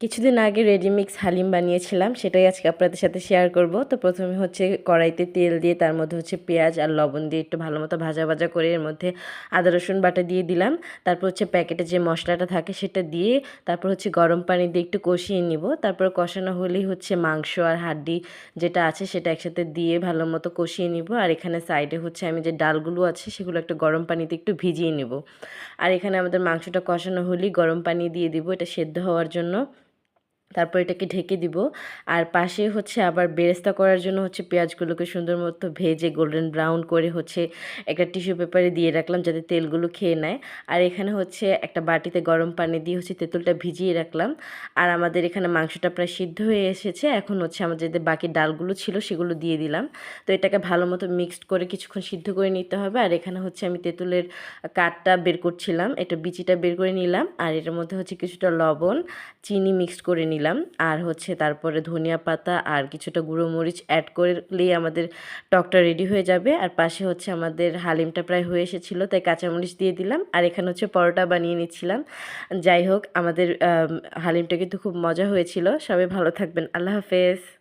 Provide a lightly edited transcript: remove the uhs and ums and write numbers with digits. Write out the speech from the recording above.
কিছুদিন আগে রেডিমিক্স হালিম বানিয়েছিলাম, সেটাই আজকে আপনাদের সাথে শেয়ার করব। তো প্রথমে হচ্ছে কড়াইতে তেল দিয়ে তার মধ্যে হচ্ছে পেঁয়াজ আর লবণ দিয়ে একটু ভালো মতো ভাজা ভাজা করে এর মধ্যে আদা রসুন বাটা দিয়ে দিলাম। তারপর হচ্ছে প্যাকেটে যে মশলাটা থাকে সেটা দিয়ে তারপর হচ্ছে গরম পানি দিয়ে একটু কষিয়ে নিব। তারপর কষানো হলেই হচ্ছে মাংস আর হাড্ডি যেটা আছে সেটা একসাথে দিয়ে ভালো মতো কষিয়ে নিব। আর এখানে সাইডে হচ্ছে আমি যে ডালগুলো আছে সেগুলো একটা গরম পানিতে একটু ভিজিয়ে নিব। আর এখানে আমাদের মাংসটা কষানো হলেই গরম পানি দিয়ে দিব এটা সেদ্ধ হওয়ার জন্য। তারপর এটাকে ঢেকে দিব। আর পাশে হচ্ছে আবার বেরেস্তা করার জন্য হচ্ছে পেঁয়াজগুলোকে সুন্দর মতো ভেজে গোল্ডেন ব্রাউন করে হচ্ছে একটা টিস্যু পেপারে দিয়ে রাখলাম যাতে তেলগুলো খেয়ে নেয়। আর এখানে হচ্ছে একটা বাটিতে গরম পানি দিয়ে হচ্ছে তেঁতুলটা ভিজিয়ে রাখলাম। আর আমাদের এখানে মাংসটা প্রায় সিদ্ধ হয়ে এসেছে। এখন হচ্ছে আমাদের যে বাকি ডালগুলো ছিল সেগুলো দিয়ে দিলাম। তো এটাকে ভালো মতো মিক্সড করে কিছুক্ষণ সিদ্ধ করে নিতে হবে। আর এখানে হচ্ছে আমি তেঁতুলের কাঠটা বের করছিলাম, এটা বিচিটা বের করে নিলাম। আর এটার মধ্যে হচ্ছে কিছুটা লবণ চিনি মিক্সড করে নিলাম। আর হচ্ছে তারপরে ধনিয়া পাতা আর কিছুটা গুঁড়ো মরিচ অ্যাড করলেই আমাদের টকটা রেডি হয়ে যাবে। আর পাশে হচ্ছে আমাদের হালিমটা প্রায় হয়ে এসেছিলো, তাই কাঁচামরিচ দিয়ে দিলাম। আর এখানে হচ্ছে পরোটা বানিয়ে নিচ্ছিলাম। যাই হোক, আমাদের হালিমটা কিন্তু খুব মজা হয়েছিল। সবাই ভালো থাকবেন। আল্লাহ হাফেজ।